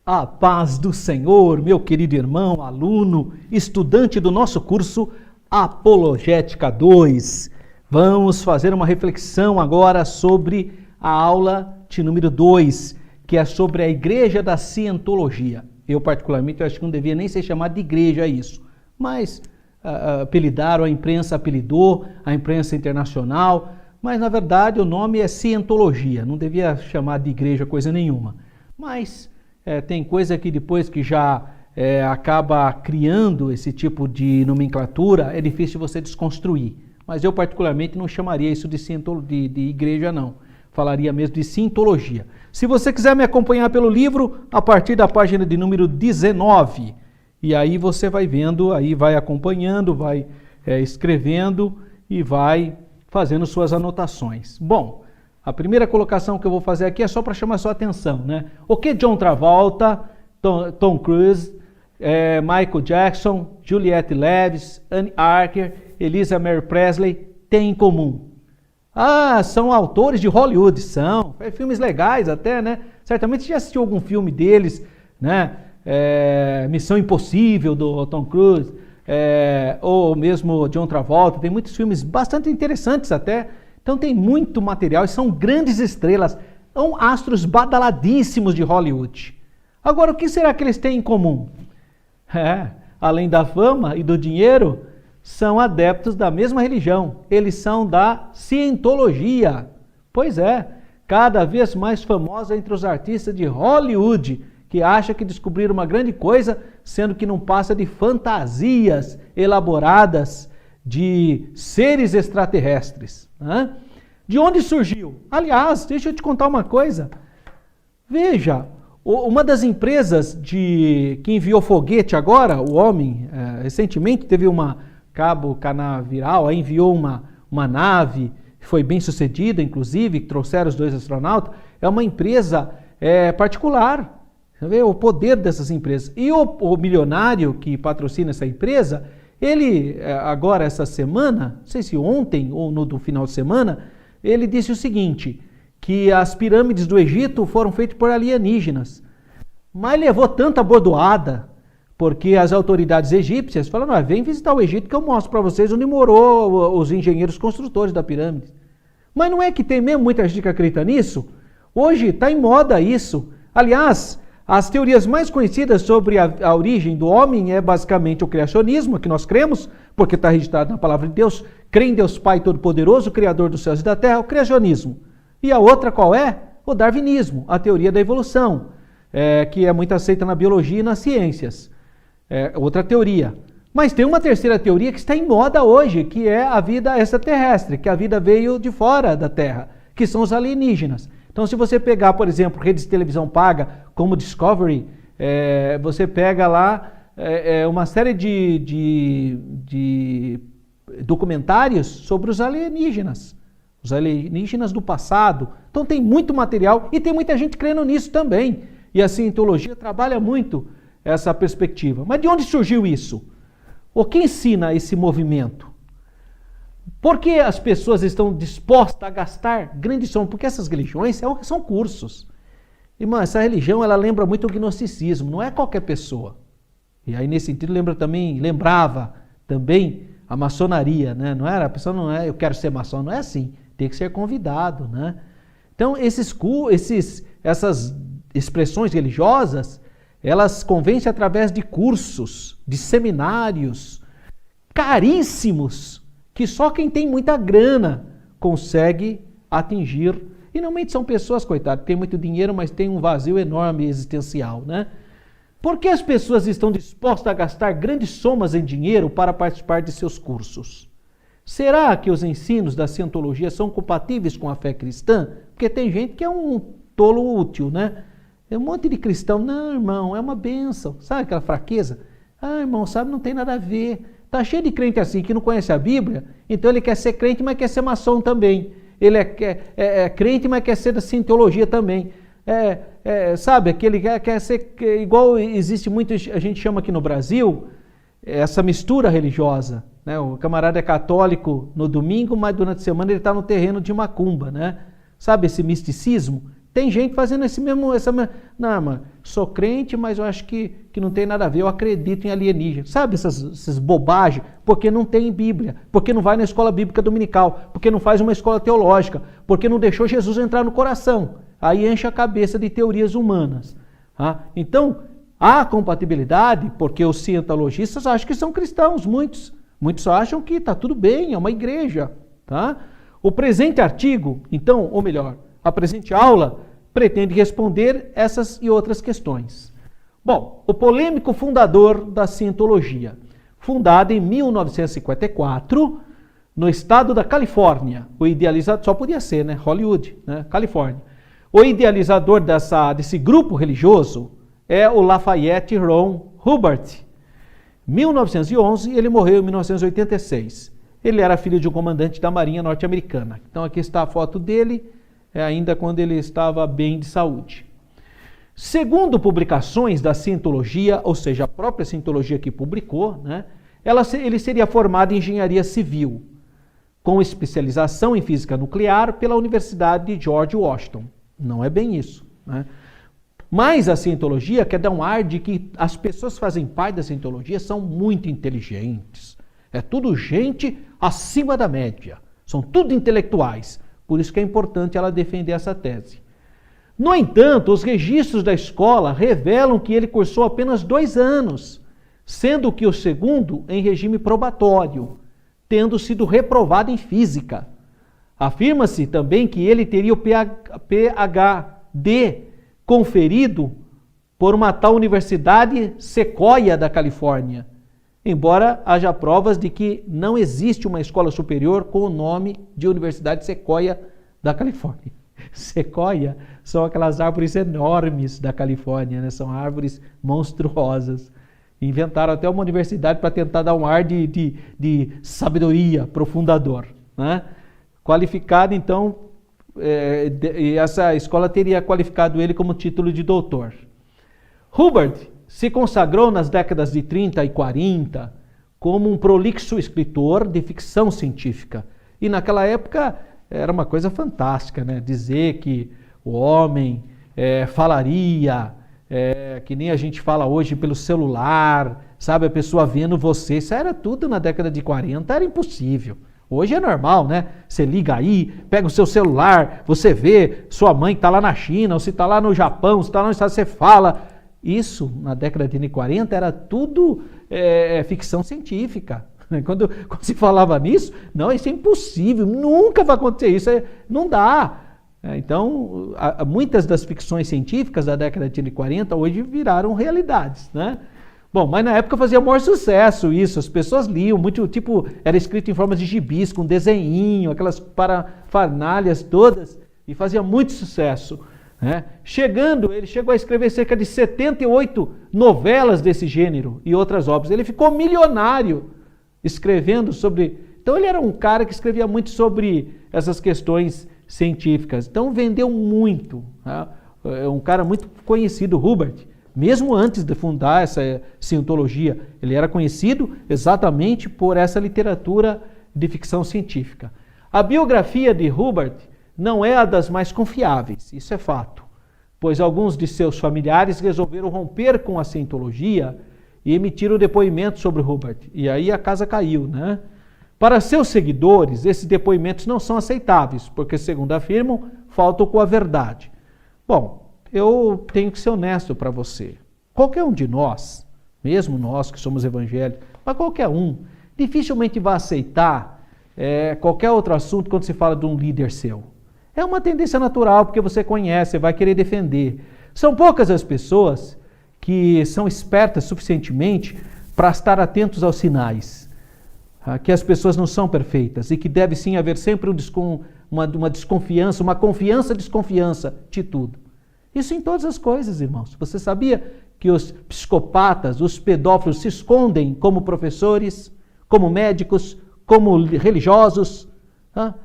A paz do Senhor, meu querido irmão, aluno, estudante do nosso curso Apologética 2. Vamos fazer uma reflexão agora sobre a aula de número 2, que é sobre a Igreja da Cientologia. Eu, particularmente, acho que não devia nem ser chamado de igreja isso, mas apelidaram, a imprensa apelidou, a imprensa internacional, mas na verdade o nome é Cientologia, não devia chamar de igreja coisa nenhuma. Mas tem coisa que depois que já acaba criando esse tipo de nomenclatura, é difícil você desconstruir. Mas eu particularmente não chamaria isso de igreja não, falaria mesmo de Cientologia. Se você quiser me acompanhar pelo livro, a partir da página de número 19, e aí você vai vendo, aí vai acompanhando, vai escrevendo e vai fazendo suas anotações. Bom, a primeira colocação que eu vou fazer aqui é só para chamar sua atenção, né? O que John Travolta, Tom Cruise, Michael Jackson, Juliette Lewis, Anne Archer, Elisa Mary Presley têm em comum? Ah, são autores de Hollywood, são. Filmes legais até, né? Certamente você já assistiu algum filme deles, né? Missão Impossível, do Tom Cruise, ou mesmo John Travolta. Tem muitos filmes bastante interessantes até. Então tem muito material e são grandes estrelas, são astros badaladíssimos de Hollywood. Agora, o que será que eles têm em comum? Além da fama e do dinheiro, são adeptos da mesma religião. Eles são da Cientologia. Pois é, cada vez mais famosa entre os artistas de Hollywood, que acham que descobriram uma grande coisa, sendo que não passa de fantasias elaboradas de seres extraterrestres. De onde surgiu? Aliás, deixa eu te contar uma coisa. Veja, uma das empresas que enviou foguete agora, o homem, recentemente teve Cabo Canaveral, aí enviou uma nave, foi bem sucedida, inclusive, trouxeram os 2 astronautas, é uma empresa particular. Você vê o poder dessas empresas. E o milionário que patrocina essa empresa, ele, agora essa semana, não sei se ontem ou no final de semana, ele disse o seguinte, que as pirâmides do Egito foram feitas por alienígenas. Mas levou tanta bordoada, porque as autoridades egípcias falaram, vem visitar o Egito que eu mostro para vocês onde morou os engenheiros construtores da pirâmide. Mas não é que tem mesmo muita gente que acredita nisso? Hoje está em moda isso. Aliás, as teorias mais conhecidas sobre a origem do homem é basicamente o criacionismo, que nós cremos, porque está registrado na palavra de Deus, crê em Deus Pai Todo-Poderoso, Criador dos céus e da terra, o criacionismo. E a outra qual é? O darwinismo, a teoria da evolução, que é muito aceita na biologia e nas ciências. Outra teoria. Mas tem uma terceira teoria que está em moda hoje, que é a vida extraterrestre, que a vida veio de fora da Terra, que são os alienígenas. Então, se você pegar, por exemplo, redes de televisão paga, como Discovery, você pega lá uma série de documentários sobre os alienígenas do passado. Então, tem muito material e tem muita gente crendo nisso também. E a Cientologia trabalha muito essa perspectiva. Mas de onde surgiu isso? O que ensina esse movimento? Por que as pessoas estão dispostas a gastar grandes somas? Porque essas religiões são cursos. Irmã, essa religião ela lembra muito o gnosticismo, não é qualquer pessoa. E aí nesse sentido lembrava também a maçonaria, né? Não era, a pessoa não é, eu quero ser maçom, não é assim, tem que ser convidado, né? Então essas expressões religiosas, elas convencem através de cursos, de seminários caríssimos, que só quem tem muita grana consegue atingir. E normalmente são pessoas, coitadas, que têm muito dinheiro, mas têm um vazio enorme existencial, né? Por que as pessoas estão dispostas a gastar grandes somas em dinheiro para participar de seus cursos? Será que os ensinos da Cientologia são compatíveis com a fé cristã? Porque tem gente que é um tolo útil, né? É um monte de cristão, não, irmão, é uma bênção. Sabe aquela fraqueza? Irmão, sabe, não tem nada a ver. Tá cheio de crente assim que não conhece a Bíblia, então ele quer ser crente, mas quer ser maçom também. Ele é crente, mas quer ser da Cientologia também. Sabe, aquele quer ser igual existe muito, a gente chama aqui no Brasil, essa mistura religiosa. Né? O camarada é católico no domingo, mas durante a semana ele está no terreno de macumba. Né? Sabe esse misticismo? Tem gente fazendo não, mano, sou crente, mas eu acho que não tem nada a ver, eu acredito em alienígena. Sabe essas bobagens? Porque não tem Bíblia, porque não vai na escola bíblica dominical, porque não faz uma escola teológica, porque não deixou Jesus entrar no coração. Aí enche a cabeça de teorias humanas. Tá? Então, há compatibilidade, porque os cientologistas acham que são cristãos, muitos. Muitos acham que está tudo bem, é uma igreja. Tá? O presente artigo, então, ou melhor, a presente aula pretende responder essas e outras questões. Bom, o polêmico fundador da cientologia, fundada em 1954, no estado da Califórnia, o idealizador, só podia ser, né? Hollywood, né? Califórnia. O idealizador desse grupo religioso é o Lafayette Ron Hubbard. 1911, ele morreu em 1986. Ele era filho de um comandante da Marinha norte-americana. Então aqui está a foto dele, ainda quando ele estava bem de saúde. Segundo publicações da cientologia, ou seja, a própria cientologia que publicou, né, ele seria formado em engenharia civil, com especialização em física nuclear pela Universidade de George Washington. Não é bem isso, né? Mas a cientologia quer dar um ar de que as pessoas que fazem parte da cientologia são muito inteligentes. É tudo gente acima da média. São tudo intelectuais. Por isso que é importante ela defender essa tese. No entanto, os registros da escola revelam que ele cursou apenas 2 anos, sendo que o segundo em regime probatório, tendo sido reprovado em física. Afirma-se também que ele teria o PhD conferido por uma tal Universidade Sequoia da Califórnia, embora haja provas de que não existe uma escola superior com o nome de Universidade Sequoia da Califórnia. Sequoia são aquelas árvores enormes da Califórnia, né? São árvores monstruosas. Inventaram até uma universidade para tentar dar um ar de sabedoria profundador, né? Qualificado, então, e essa escola teria qualificado ele como título de doutor. Hubbard se consagrou nas décadas de 30 e 40 como um prolixo escritor de ficção científica. E naquela época era uma coisa fantástica, né? Dizer que o homem falaria, que nem a gente fala hoje pelo celular, sabe? A pessoa vendo você, isso era tudo na década de 40, era impossível. Hoje é normal, né? Você liga aí, pega o seu celular, você vê sua mãe que está lá na China, ou se está lá no Japão, se está lá nos Estados Unidos, você fala. Isso, na década de 40, era tudo ficção científica. Quando se falava nisso, não, isso é impossível, nunca vai acontecer isso, não dá. Então, muitas das ficções científicas da década de 40 hoje viraram realidades, né? Bom, mas na época fazia maior sucesso isso, as pessoas liam, muito tipo, era escrito em formas de gibis, com desenhinho, aquelas parafernálias todas, e fazia muito sucesso. Né? Ele chegou a escrever cerca de 78 novelas desse gênero e outras obras. Ele ficou milionário escrevendo sobre... Então ele era um cara que escrevia muito sobre essas questões científicas. Então vendeu muito. Né? É um cara muito conhecido, Hubbard. Mesmo antes de fundar essa cientologia, ele era conhecido exatamente por essa literatura de ficção científica. A biografia de Hubbard não é a das mais confiáveis, isso é fato, pois alguns de seus familiares resolveram romper com a cientologia e emitiram depoimentos sobre Hubbard, e aí a casa caiu, né? Para seus seguidores, esses depoimentos não são aceitáveis, porque, segundo afirmam, faltam com a verdade. Bom, eu tenho que ser honesto para você. Qualquer um de nós, mesmo nós que somos evangélicos, mas qualquer um, dificilmente vai aceitar qualquer outro assunto quando se fala de um líder seu. É uma tendência natural, porque você conhece, vai querer defender. São poucas as pessoas que são espertas suficientemente para estar atentos aos sinais. Que as pessoas não são perfeitas e que deve sim haver sempre uma desconfiança, uma confiança-desconfiança de tudo. Isso em todas as coisas, irmãos. Você sabia que os psicopatas, os pedófilos se escondem como professores, como médicos, como religiosos?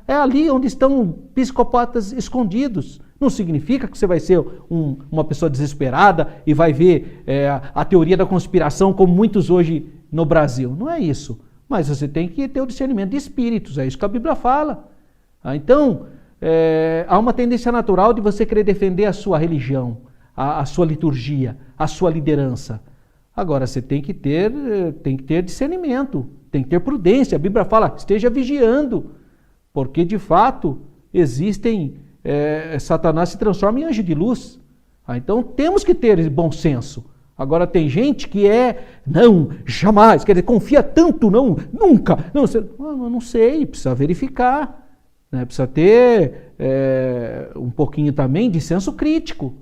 É ali onde estão psicopatas escondidos. Não significa que você vai ser uma pessoa desesperada e vai ver a teoria da conspiração como muitos hoje no Brasil. Não é isso. Mas você tem que ter o discernimento de espíritos. É isso que a Bíblia fala. Então, há uma tendência natural de você querer defender a sua religião, a sua liturgia, a sua liderança. Agora, você tem que ter discernimento, tem que ter prudência. A Bíblia fala, esteja vigiando, porque de fato Satanás se transforma em anjo de luz. Então temos que ter bom senso. Agora tem gente que não, jamais, quer dizer, confia tanto, não, nunca. Não sei, precisa verificar, né? Precisa ter um pouquinho também de senso crítico.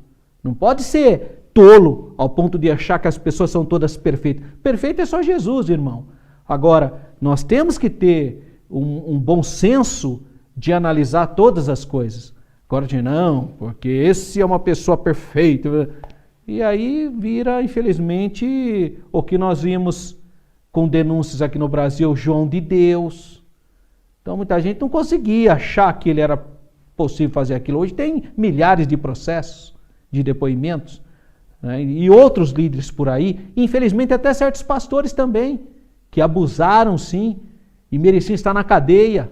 Não pode ser tolo ao ponto de achar que as pessoas são todas perfeitas. Perfeito é só Jesus, irmão. Agora, nós temos que ter um bom senso de analisar todas as coisas. Agora, não, porque esse é uma pessoa perfeita. E aí vira, infelizmente, o que nós vimos com denúncias aqui no Brasil, João de Deus. Então, muita gente não conseguia achar que ele era possível fazer aquilo. Hoje tem milhares de processos, de depoimentos, né? E outros líderes por aí, infelizmente até certos pastores também, que abusaram sim e mereciam estar na cadeia.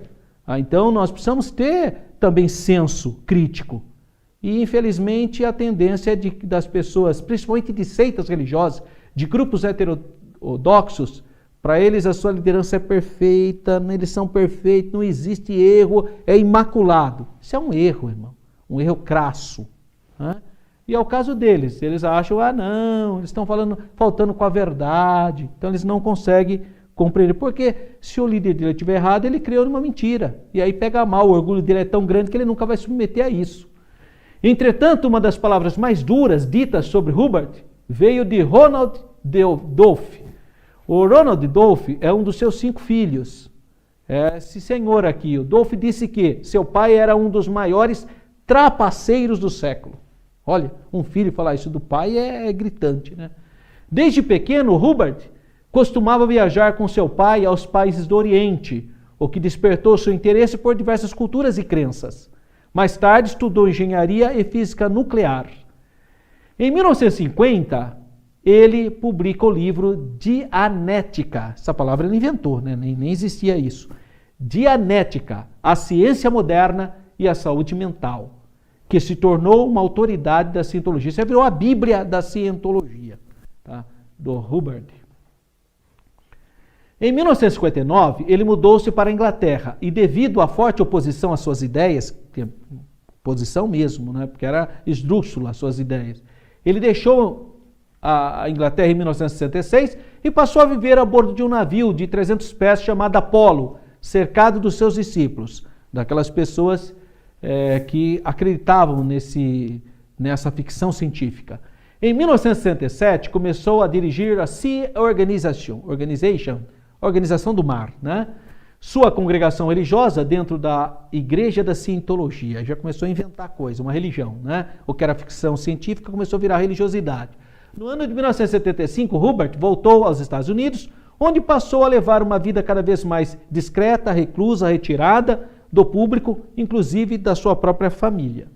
Então nós precisamos ter também senso crítico. E infelizmente a tendência das pessoas, principalmente de seitas religiosas, de grupos heterodoxos, para eles a sua liderança é perfeita, eles são perfeitos, não existe erro, é imaculado. Isso é um erro, irmão, um erro crasso, né? E é o caso deles, eles acham, não, eles estão faltando com a verdade, então eles não conseguem compreender, porque se o líder dele estiver errado, ele criou uma mentira, e aí pega mal, o orgulho dele é tão grande que ele nunca vai submeter a isso. Entretanto, uma das palavras mais duras ditas sobre Hubert veio de Ronald Dolph. O Ronald Dolph é um dos seus 5 filhos. Esse senhor aqui, o Dolph, disse que seu pai era um dos maiores trapaceiros do século. Olha, um filho falar isso do pai é gritante, né? Desde pequeno, Hubert costumava viajar com seu pai aos países do Oriente, o que despertou seu interesse por diversas culturas e crenças. Mais tarde, estudou engenharia e física nuclear. Em 1950, ele publica o livro Dianética. Essa palavra ele inventou, né? Nem existia isso. Dianética, a ciência moderna e a saúde mental, que se tornou uma autoridade da cientologia. Isso virou a Bíblia da cientologia, tá? Do Hubert. Em 1959, ele mudou-se para a Inglaterra e, devido à forte oposição às suas ideias, oposição mesmo, né? Porque era esdrúxula as suas ideias, ele deixou a Inglaterra em 1966 e passou a viver a bordo de um navio de 300 pés chamado Apolo, cercado dos seus discípulos, daquelas pessoas que acreditavam nessa ficção científica. Em 1967, começou a dirigir a Sea Organização do Mar, né? Sua congregação religiosa dentro da Igreja da Cientologia. Já começou a inventar coisa, uma religião, né? O que era ficção científica começou a virar religiosidade. No ano de 1975, Hubert voltou aos Estados Unidos, onde passou a levar uma vida cada vez mais discreta, reclusa, retirada do público, inclusive da sua própria família.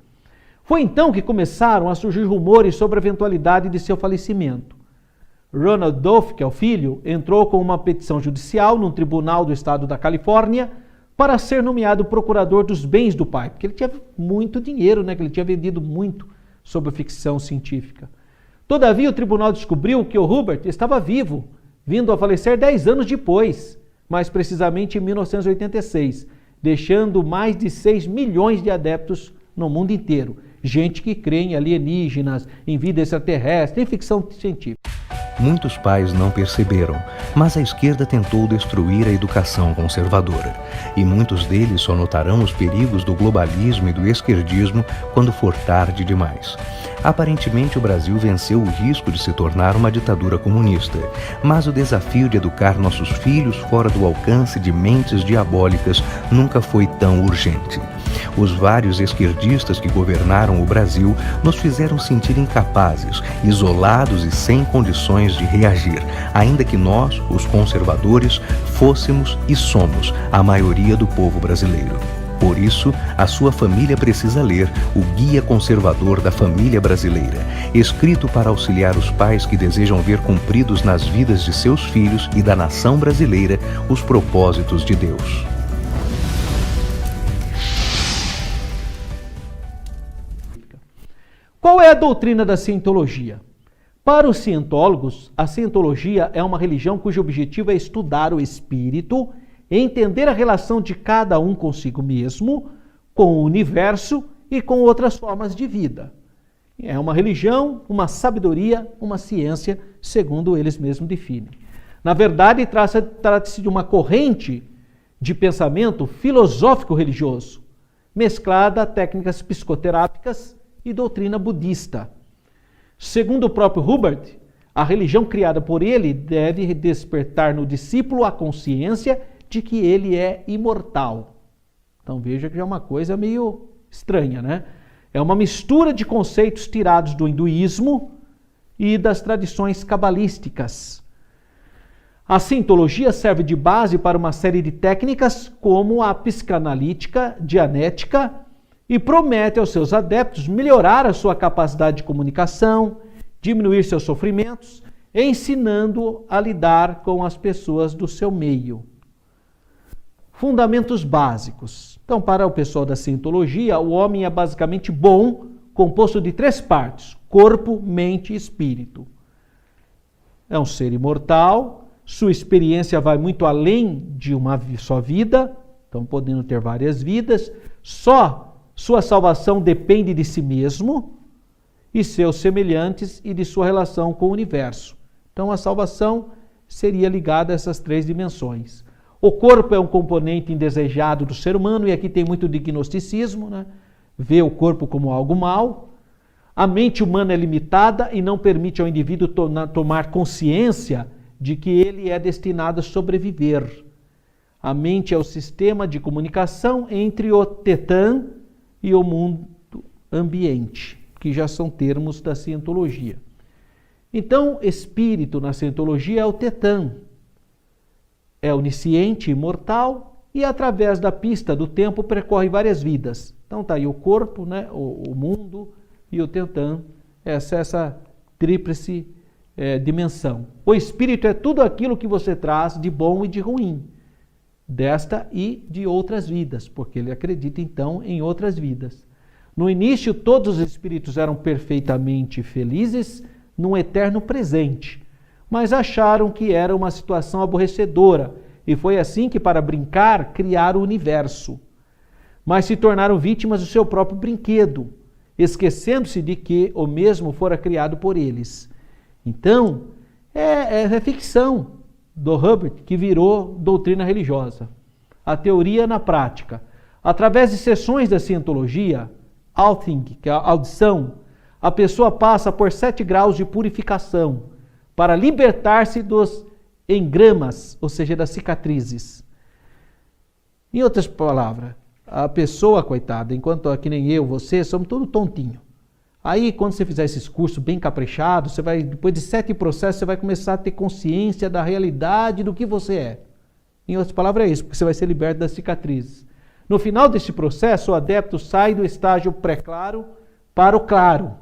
Foi então que começaram a surgir rumores sobre a eventualidade de seu falecimento. Ronald Dolph, que é o filho, entrou com uma petição judicial num tribunal do estado da Califórnia para ser nomeado procurador dos bens do pai, porque ele tinha muito dinheiro, né, que ele tinha vendido muito sobre ficção científica. Todavia, o tribunal descobriu que o Hubert estava vivo, vindo a falecer 10 anos depois, mais precisamente em 1986, deixando mais de 6 milhões de adeptos no mundo inteiro. Gente que crê em alienígenas, em vida extraterrestre, em ficção científica. Muitos pais não perceberam, mas a esquerda tentou destruir a educação conservadora. E muitos deles só notarão os perigos do globalismo e do esquerdismo quando for tarde demais. Aparentemente, o Brasil venceu o risco de se tornar uma ditadura comunista, mas o desafio de educar nossos filhos fora do alcance de mentes diabólicas nunca foi tão urgente. Os vários esquerdistas que governaram o Brasil nos fizeram sentir incapazes, isolados e sem condições de reagir, ainda que nós, os conservadores, fôssemos e somos a maioria do povo brasileiro. Por isso, a sua família precisa ler o Guia Conservador da Família Brasileira, escrito para auxiliar os pais que desejam ver cumpridos nas vidas de seus filhos e da nação brasileira os propósitos de Deus. Qual é a doutrina da cientologia? Para os cientólogos, a cientologia é uma religião cujo objetivo é estudar o espírito, entender a relação de cada um consigo mesmo, com o universo e com outras formas de vida. É uma religião, uma sabedoria, uma ciência, segundo eles mesmos definem. Na verdade, trata-se de uma corrente de pensamento filosófico-religioso, mesclada a técnicas psicoterápicas e doutrina budista. Segundo o próprio Hubbard, a religião criada por ele deve despertar no discípulo a consciência de que ele é imortal. Então veja que é uma coisa meio estranha, né? É uma mistura de conceitos tirados do hinduísmo e das tradições cabalísticas. A cientologia serve de base para uma série de técnicas como a psicanalítica, dianética, e promete aos seus adeptos melhorar a sua capacidade de comunicação, diminuir seus sofrimentos, ensinando a lidar com as pessoas do seu meio. Fundamentos básicos. Então, para o pessoal da cientologia, o homem é basicamente bom, composto de 3 partes: corpo, mente e espírito. É um ser imortal, sua experiência vai muito além de uma só vida, então podendo ter várias vidas, sua salvação depende de si mesmo e seus semelhantes e de sua relação com o universo. Então a salvação seria ligada a essas 3 dimensões. O corpo é um componente indesejado do ser humano, e aqui tem muito de gnosticismo, né? Vê o corpo como algo mau. A mente humana é limitada e não permite ao indivíduo tomar consciência de que ele é destinado a sobreviver. A mente é o sistema de comunicação entre o Tetã e o mundo ambiente, que já são termos da cientologia. Então, espírito na cientologia é o Tetã. É onisciente, imortal, e através da pista do tempo percorre várias vidas. Então está aí o corpo, né, o mundo e o Tetã, essa tríplice dimensão. O espírito é tudo aquilo que você traz de bom e de ruim, desta e de outras vidas, porque ele acredita então em outras vidas. No início, todos os espíritos eram perfeitamente felizes num eterno presente, mas acharam que era uma situação aborrecedora, e foi assim que, para brincar, criaram o universo. Mas se tornaram vítimas do seu próprio brinquedo, esquecendo-se de que o mesmo fora criado por eles. Então, é ficção do Hubbard que virou doutrina religiosa. A teoria na prática. Através de sessões da cientologia, Althing, que é a audição, a pessoa passa por 7 graus de purificação para libertar-se dos engramas, ou seja, das cicatrizes. Em outras palavras, a pessoa, coitada, enquanto que nem eu, você, somos todos tontinhos. Aí, quando você fizer esses cursos bem caprichados, você vai, depois de 7 processos, você vai começar a ter consciência da realidade do que você é. Em outras palavras, é isso, porque você vai ser liberto das cicatrizes. No final desse processo, o adepto sai do estágio pré-claro para o claro.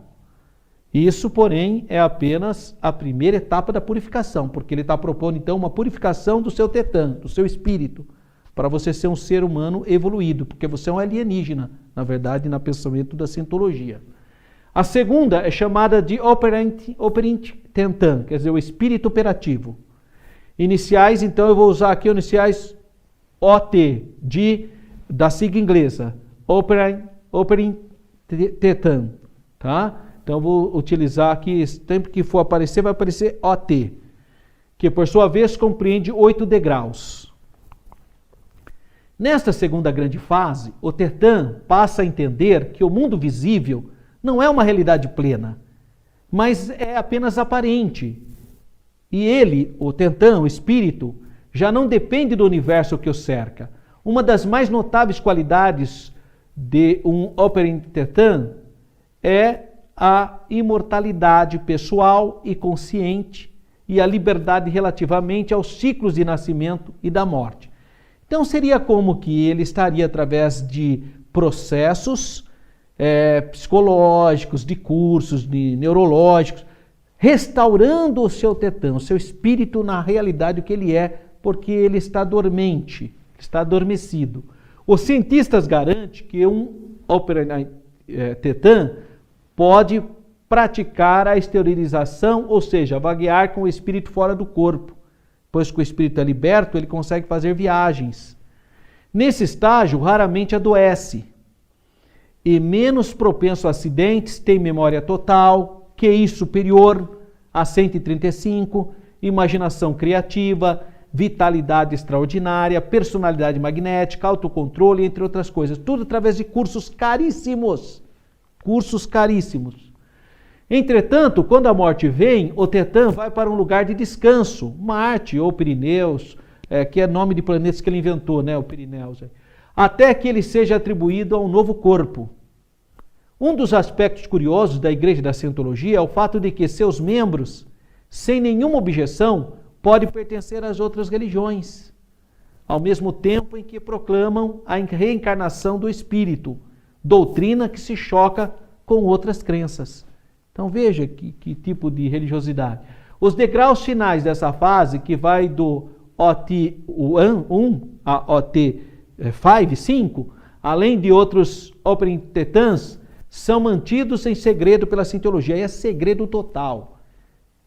Isso, porém, é apenas a primeira etapa da purificação, porque ele está propondo, então, uma purificação do seu tetã, do seu espírito, para você ser um ser humano evoluído, porque você é um alienígena, na verdade, no pensamento da cientologia. A segunda é chamada de Operant Tetã, quer dizer, o espírito operativo. Iniciais, então, eu vou usar aqui iniciais OT, da sigla inglesa, Operant Tetã, tá? Então, eu vou utilizar aqui, sempre que for aparecer, vai aparecer OT, que por sua vez compreende 8 degraus. Nesta segunda grande fase, o Tetã passa a entender que o mundo visível não é uma realidade plena, mas é apenas aparente. E ele, o Tetã, o espírito, já não depende do universo que o cerca. Uma das mais notáveis qualidades de um Operant Tetã é a imortalidade pessoal e consciente e a liberdade relativamente aos ciclos de nascimento e da morte. Então seria como que ele estaria através de processos psicológicos, de cursos, de neurológicos, restaurando o seu tetã, o seu espírito na realidade que ele é, porque ele está dormente, está adormecido. Os cientistas garantem que um Operant Tetã pode praticar a esterilização, ou seja, vaguear com o espírito fora do corpo. Pois que o espírito é liberto, ele consegue fazer viagens. Nesse estágio, raramente adoece. E menos propenso a acidentes, tem memória total, QI superior a 135, imaginação criativa, vitalidade extraordinária, personalidade magnética, autocontrole, entre outras coisas. Tudo através de cursos caríssimos. Cursos caríssimos. Entretanto, quando a morte vem, o Tetã vai para um lugar de descanso, Marte ou Pirineus, que é nome de planetas que ele inventou, né, o Pirineus, até que ele seja atribuído a um novo corpo. Um dos aspectos curiosos da Igreja da Cientologia é o fato de que seus membros, sem nenhuma objeção, podem pertencer às outras religiões, ao mesmo tempo em que proclamam a reencarnação do espírito, doutrina que se choca com outras crenças. Então veja que tipo de religiosidade. Os degraus finais dessa fase, que vai do OT1 a OT5, além de outros Open Tetãs, são mantidos em segredo pela Cientologia. E é segredo total.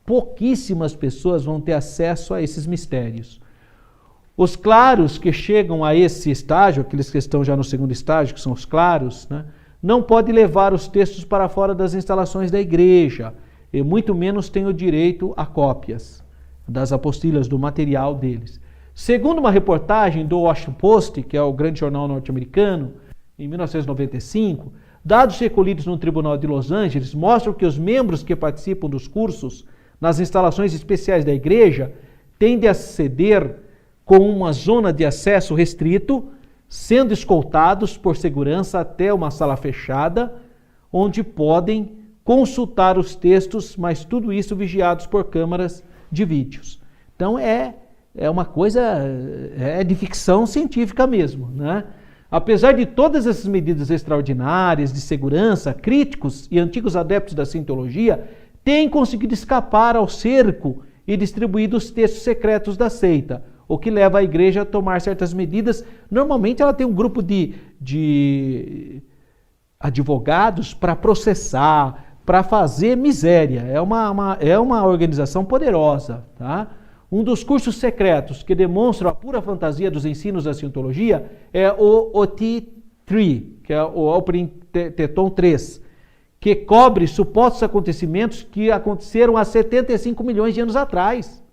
Pouquíssimas pessoas vão ter acesso a esses mistérios. Os claros que chegam a esse estágio, aqueles que estão já no segundo estágio, que são os claros, né, não podem levar os textos para fora das instalações da igreja, e muito menos têm o direito a cópias das apostilas, do material deles. Segundo uma reportagem do Washington Post, que é o grande jornal norte-americano, em 1995, dados recolhidos no Tribunal de Los Angeles mostram que os membros que participam dos cursos nas instalações especiais da igreja tendem a aceder com uma zona de acesso restrito, sendo escoltados por segurança até uma sala fechada, onde podem consultar os textos, mas tudo isso vigiados por câmaras de vídeos. Então é uma coisa, é de ficção científica mesmo, né? Apesar de todas essas medidas extraordinárias de segurança, críticos e antigos adeptos da Cientologia têm conseguido escapar ao cerco e distribuído os textos secretos da seita, o que leva a igreja a tomar certas medidas. Normalmente ela tem um grupo de advogados para processar, para fazer miséria. É uma organização poderosa. Tá? Um dos cursos secretos que demonstram a pura fantasia dos ensinos da Cientologia é o OT3, que é o Open Teton 3, que cobre supostos acontecimentos que aconteceram há 75 milhões de anos atrás.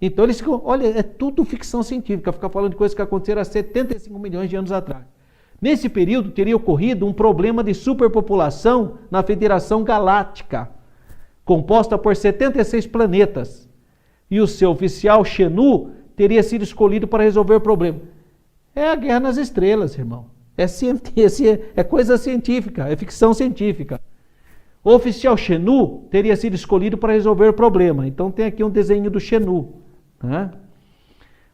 Então eles ficam, olha, é tudo ficção científica, ficar falando de coisas que aconteceram há 75 milhões de anos atrás. Nesse período teria ocorrido um problema de superpopulação na Federação Galáctica, composta por 76 planetas. E o seu oficial Xenu teria sido escolhido para resolver o problema. É a Guerra nas Estrelas, irmão. É coisa científica, é ficção científica. O oficial Xenu teria sido escolhido para resolver o problema. Então tem aqui um desenho do Xenu. Né?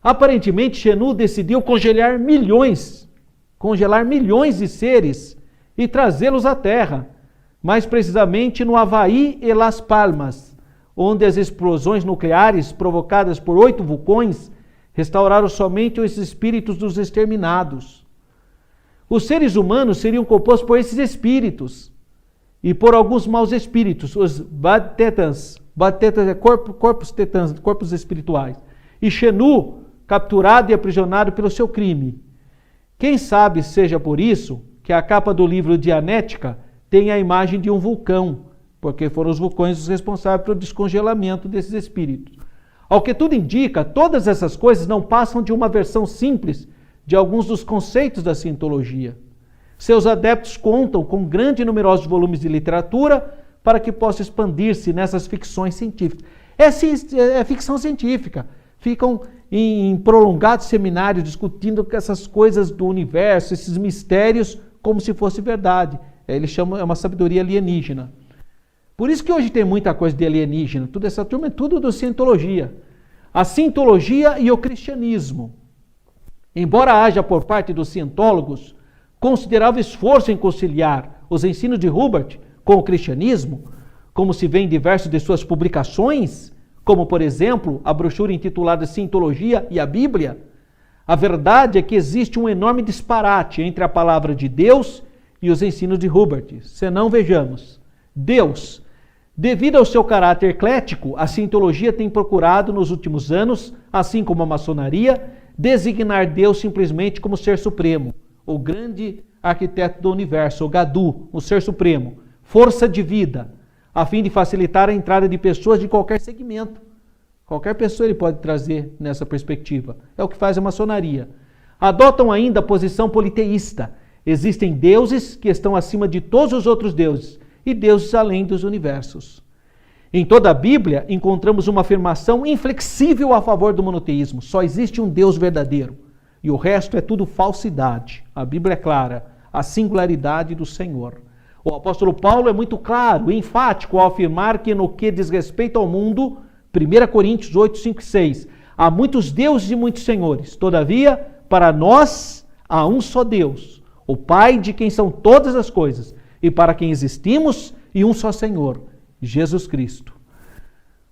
Aparentemente, Xenu decidiu congelar milhões de seres e trazê-los à Terra, mais precisamente no Havaí e Las Palmas, onde as explosões nucleares provocadas por 8 vulcões restauraram somente os espíritos dos exterminados. Os seres humanos seriam compostos por esses espíritos e por alguns maus espíritos, os Bad Tetans. Bad Tetans é corpos tetãs, corpos espirituais. E Xenu, capturado e aprisionado pelo seu crime. Quem sabe seja por isso que a capa do livro Dianética tem a imagem de um vulcão, porque foram os vulcões os responsáveis pelo descongelamento desses espíritos. Ao que tudo indica, todas essas coisas não passam de uma versão simples de alguns dos conceitos da Cientologia. Seus adeptos contam com grande e numerosos volumes de literatura para que possa expandir-se nessas ficções científicas. É ficção científica. Ficam em prolongados seminários discutindo essas coisas do universo, esses mistérios, como se fosse verdade. Eles chamam, é uma sabedoria alienígena. Por isso que hoje tem muita coisa de alienígena. Toda essa turma é tudo do Cientologia. A Cientologia e o cristianismo. Embora haja por parte dos cientólogos considerável esforço em conciliar os ensinos de Hubbard com o cristianismo, como se vê em diversas de suas publicações, como, por exemplo, a brochura intitulada Cientologia e a Bíblia, a verdade é que existe um enorme disparate entre a palavra de Deus e os ensinos de Hubert. Senão, vejamos. Deus. Devido ao seu caráter eclético, a cientologia tem procurado nos últimos anos, assim como a maçonaria, designar Deus simplesmente como ser supremo, o grande arquiteto do universo, o Gadu, o ser supremo, força de vida, a fim de facilitar a entrada de pessoas de qualquer segmento. Qualquer pessoa ele pode trazer nessa perspectiva. É o que faz a maçonaria. Adotam ainda a posição politeísta. Existem deuses que estão acima de todos os outros deuses e deuses além dos universos. Em toda a Bíblia encontramos uma afirmação inflexível a favor do monoteísmo. Só existe um Deus verdadeiro e o resto é tudo falsidade. A Bíblia é clara, a singularidade do Senhor. O apóstolo Paulo é muito claro e enfático ao afirmar que no que diz respeito ao mundo, 1 Coríntios 8, 5 e 6, há muitos deuses e muitos senhores. Todavia, para nós há um só Deus, o Pai de quem são todas as coisas, e para quem existimos, e um só Senhor, Jesus Cristo.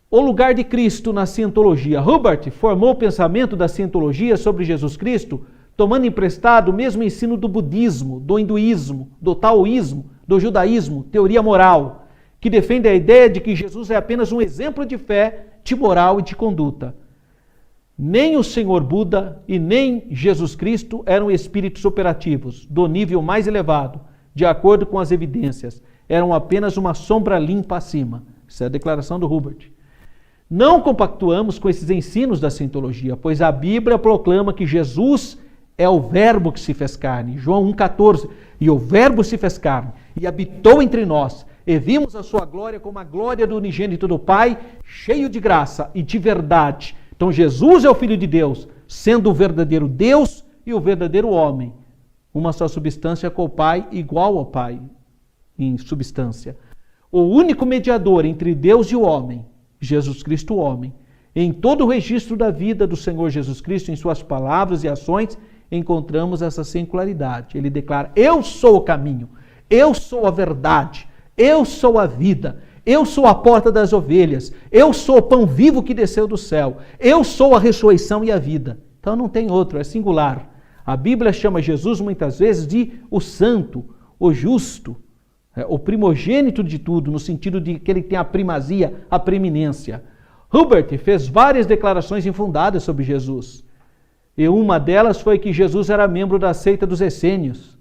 O lugar de Cristo na cientologia. Hubert formou o pensamento da cientologia sobre Jesus Cristo, tomando emprestado o mesmo ensino do budismo, do hinduísmo, do taoísmo, do judaísmo, teoria moral, que defende a ideia de que Jesus é apenas um exemplo de fé, de moral e de conduta. Nem o Senhor Buda e nem Jesus Cristo eram espíritos operativos, do nível mais elevado, de acordo com as evidências. Eram apenas uma sombra limpa acima. Essa é a declaração do Hubert. Não compactuamos com esses ensinos da cientologia, pois a Bíblia proclama que Jesus é o verbo que se fez carne. João 1,14. E o verbo se fez carne e habitou entre nós. E vimos a sua glória como a glória do unigênito do Pai, cheio de graça e de verdade. Então Jesus é o Filho de Deus, sendo o verdadeiro Deus e o verdadeiro homem. Uma só substância com o Pai, igual ao Pai em substância. O único mediador entre Deus e o homem, Jesus Cristo o homem. Em todo o registro da vida do Senhor Jesus Cristo, em suas palavras e ações, encontramos essa singularidade. Ele declara: eu sou o caminho, eu sou a verdade, eu sou a vida, eu sou a porta das ovelhas, eu sou o pão vivo que desceu do céu, eu sou a ressurreição e a vida. Então não tem outro, é singular. A Bíblia chama Jesus muitas vezes de o santo, o justo, o primogênito de tudo, no sentido de que ele tem a primazia, a preeminência. Hubert fez várias declarações infundadas sobre Jesus. E uma delas foi que Jesus era membro da seita dos essênios,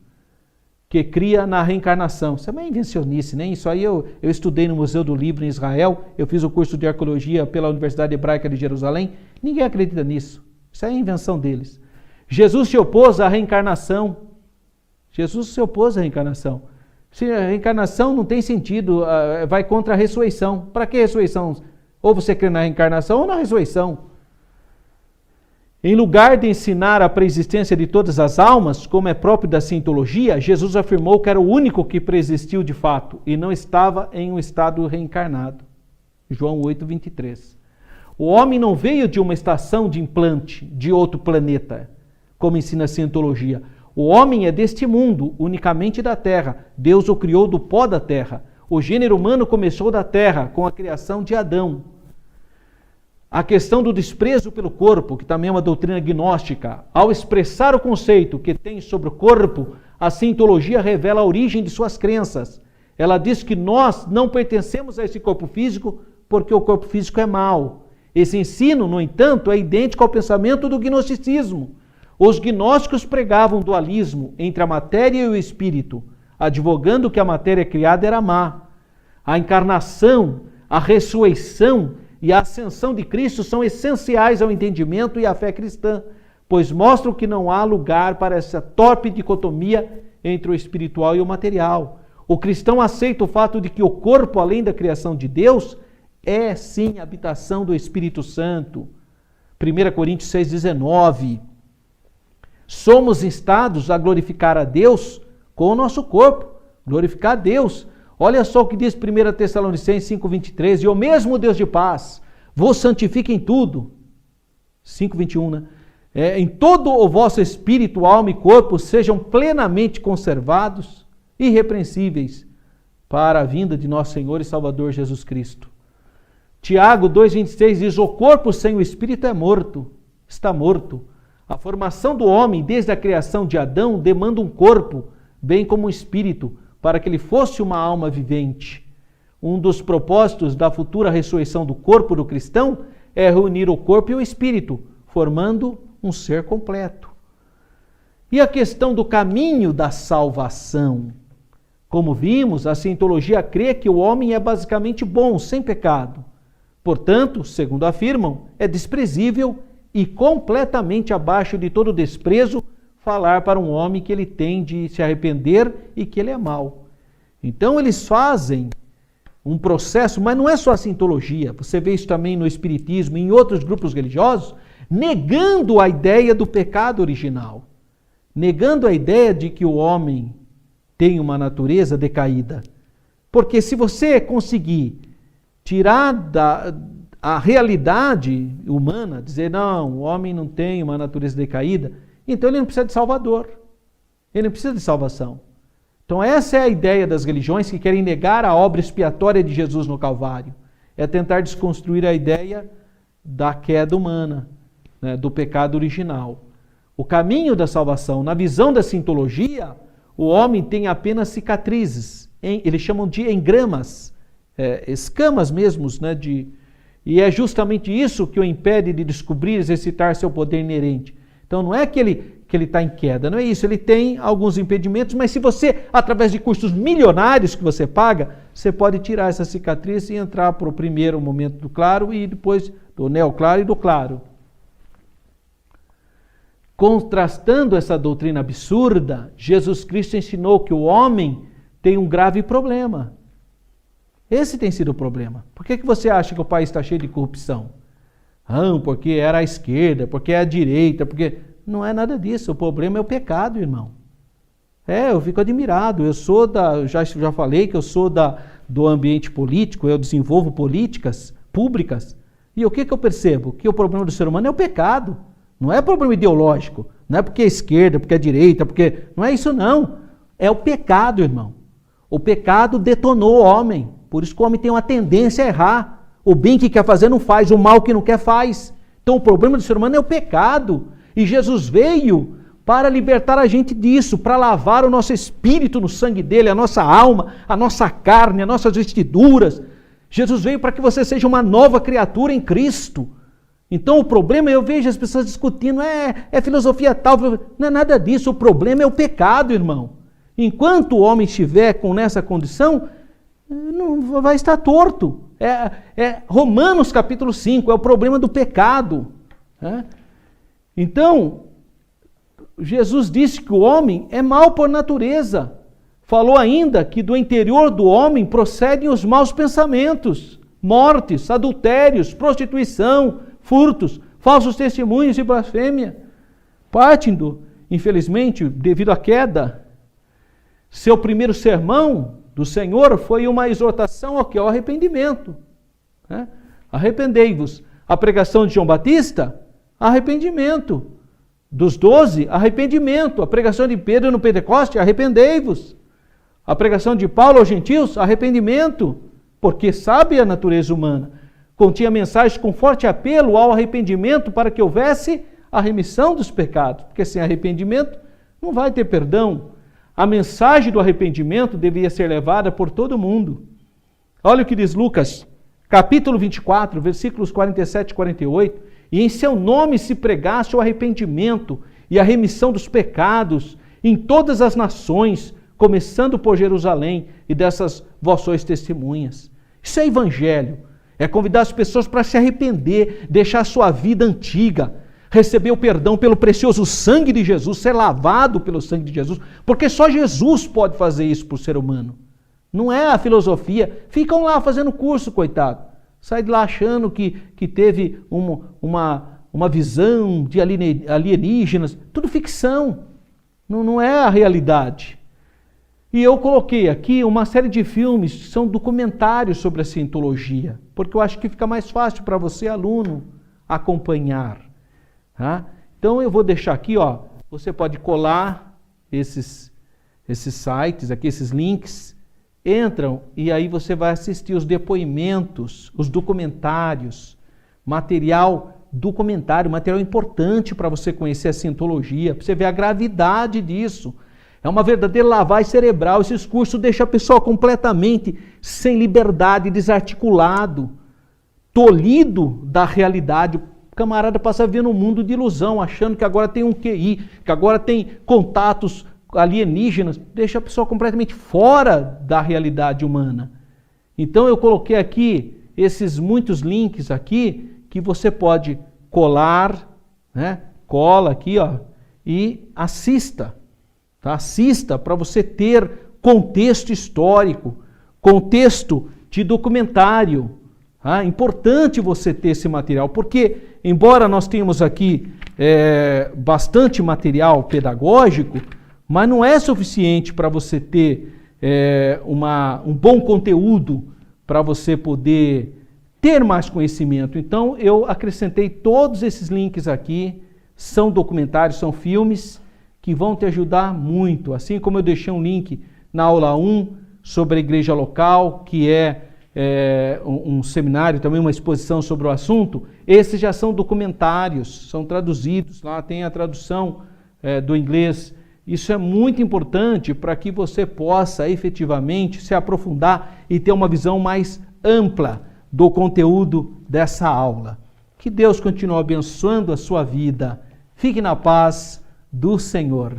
que cria na reencarnação. Isso é uma invencionice, né? Isso aí eu estudei no Museu do Livro em Israel, eu fiz o curso de arqueologia pela Universidade Hebraica de Jerusalém. Ninguém acredita nisso. Isso é a invenção deles. Jesus se opôs à reencarnação. Jesus se opôs à reencarnação. Se a reencarnação não tem sentido, vai contra a ressurreição. Para que ressurreição? Ou você crê na reencarnação ou na ressurreição. Em lugar de ensinar a preexistência de todas as almas, como é próprio da cientologia, Jesus afirmou que era o único que preexistiu de fato e não estava em um estado reencarnado. João 8, 23. O homem não veio de uma estação de implante de outro planeta, como ensina a cientologia. O homem é deste mundo, unicamente da terra. Deus o criou do pó da terra. O gênero humano começou da terra, com a criação de Adão. A questão do desprezo pelo corpo, que também é uma doutrina gnóstica, ao expressar o conceito que tem sobre o corpo, a cientologia revela a origem de suas crenças. Ela diz que nós não pertencemos a esse corpo físico porque o corpo físico é mau. Esse ensino, no entanto, é idêntico ao pensamento do gnosticismo. Os gnósticos pregavam dualismo entre a matéria e o espírito, advogando que a matéria criada era má. A encarnação, a ressurreição e a ascensão de Cristo são essenciais ao entendimento e à fé cristã, pois mostram que não há lugar para essa torpe dicotomia entre o espiritual e o material. O cristão aceita o fato de que o corpo, além da criação de Deus, é sim a habitação do Espírito Santo. 1 Coríntios 6,19. Somos instados a glorificar a Deus com o nosso corpo, glorificar a Deus. Olha só o que diz 1 Tessalonicenses 5,23, e o mesmo Deus de paz vos santifique em tudo, 5,21, né? Em todo o vosso espírito, alma e corpo sejam plenamente conservados, irrepreensíveis, para a vinda de nosso Senhor e Salvador Jesus Cristo. Tiago 2,26 diz, o corpo sem o espírito é morto, está morto. A formação do homem, desde a criação de Adão, demanda um corpo bem como um espírito, para que ele fosse uma alma vivente. Um dos propósitos da futura ressurreição do corpo do cristão é reunir o corpo e o espírito, formando um ser completo. E a questão do caminho da salvação? Como vimos, a cientologia crê que o homem é basicamente bom, sem pecado. Portanto, segundo afirmam, é desprezível e completamente abaixo de todo desprezo falar para um homem que ele tem de se arrepender e que ele é mau. Então eles fazem um processo, mas não é só a cientologia, você vê isso também no espiritismo e em outros grupos religiosos, negando a ideia do pecado original, negando a ideia de que o homem tem uma natureza decaída. Porque se você conseguir tirar a realidade humana, dizer, não, o homem não tem uma natureza decaída, então ele não precisa de Salvador, ele não precisa de salvação. Então essa é a ideia das religiões que querem negar a obra expiatória de Jesus no Calvário. É tentar desconstruir a ideia da queda humana, né, do pecado original. O caminho da salvação, na visão da cientologia, o homem tem apenas cicatrizes, eles chamam de engramas, escamas mesmo, né, e é justamente isso que o impede de descobrir e exercitar seu poder inerente. Então não é que ele está em queda, não é isso, ele tem alguns impedimentos, mas se você, através de custos milionários que você paga, você pode tirar essa cicatriz e entrar para o primeiro momento do claro e depois do neoclaro e do claro. Contrastando essa doutrina absurda, Jesus Cristo ensinou que o homem tem um grave problema. Esse tem sido o problema. Por que você acha que o país está cheio de corrupção? Porque era a esquerda, porque é a direita, porque... Não é nada disso, o problema é o pecado, irmão. Eu fico admirado, eu sou já falei que eu sou do ambiente político, eu desenvolvo políticas públicas, e o que eu percebo? Que o problema do ser humano é o pecado, não é problema ideológico, não é porque é esquerda, porque é direita, porque... Não é isso não, é o pecado, irmão. O pecado detonou o homem, por isso que o homem tem uma tendência a errar. O bem que quer fazer não faz, o mal que não quer faz. Então o problema do ser humano é o pecado. E Jesus veio para libertar a gente disso, para lavar o nosso espírito no sangue dele, a nossa alma, a nossa carne, as nossas vestiduras. Jesus veio para que você seja uma nova criatura em Cristo. Então o problema, eu vejo as pessoas discutindo, é filosofia tal, não é nada disso, o problema é o pecado, irmão. Enquanto o homem estiver nessa condição, não vai estar torto. Romanos capítulo 5, é o problema do pecado. Então, Jesus disse que o homem é mau por natureza. Falou ainda que do interior do homem procedem os maus pensamentos, mortes, adultérios, prostituição, furtos, falsos testemunhos e blasfêmia. Partem infelizmente, devido à queda. Seu primeiro sermão do Senhor foi uma exortação ao arrependimento. Arrependei-vos. A pregação de João Batista, arrependimento. Dos 12, arrependimento. A pregação de Pedro no Pentecoste, arrependei-vos. A pregação de Paulo aos gentios, arrependimento. Porque sabe a natureza humana. Continha mensagens com forte apelo ao arrependimento para que houvesse a remissão dos pecados. Porque sem arrependimento não vai ter perdão. A mensagem do arrependimento deveria ser levada por todo mundo. Olha o que diz Lucas, capítulo 24, versículos 47 e 48. E em seu nome se pregasse o arrependimento e a remissão dos pecados em todas as nações, começando por Jerusalém, e dessas vós sois testemunhas. Isso é evangelho. É convidar as pessoas para se arrepender, deixar a sua vida antiga, receber o perdão pelo precioso sangue de Jesus, ser lavado pelo sangue de Jesus, porque só Jesus pode fazer isso por ser humano. Não é a filosofia. Ficam lá fazendo curso, coitado. Sai de lá achando que teve uma visão de alienígenas. Tudo ficção. Não é a realidade. E eu coloquei aqui uma série de filmes, são documentários sobre a cientologia, porque eu acho que fica mais fácil para você, aluno, acompanhar. Então eu vou deixar aqui, você pode colar esses sites, aqui esses links, entram e aí você vai assistir os depoimentos, os documentários, material importante para você conhecer a cientologia, para você ver a gravidade disso. É uma verdadeira lavagem cerebral. Esses cursos deixam a pessoa completamente sem liberdade, desarticulado, tolhido da realidade. O camarada passa a viver num mundo de ilusão, achando que agora tem um QI, que agora tem contatos alienígenas. Deixa a pessoa completamente fora da realidade humana. Então eu coloquei aqui esses muitos links aqui que você pode colar, né? Cola aqui, ó, e assista. Tá? Assista para você ter contexto histórico, contexto de documentário. Tá? Importante você ter esse material, porque embora nós tenhamos aqui bastante material pedagógico, mas não é suficiente para você ter um bom conteúdo para você poder ter mais conhecimento. Então eu acrescentei todos esses links aqui, são documentários, são filmes que vão te ajudar muito. Assim como eu deixei um link na aula 1 sobre a igreja local, que é um seminário, também uma exposição sobre o assunto, esses já são documentários, são traduzidos, lá tem a tradução do inglês. Isso é muito importante para que você possa efetivamente se aprofundar e ter uma visão mais ampla do conteúdo dessa aula. Que Deus continue abençoando a sua vida. Fique na paz do Senhor.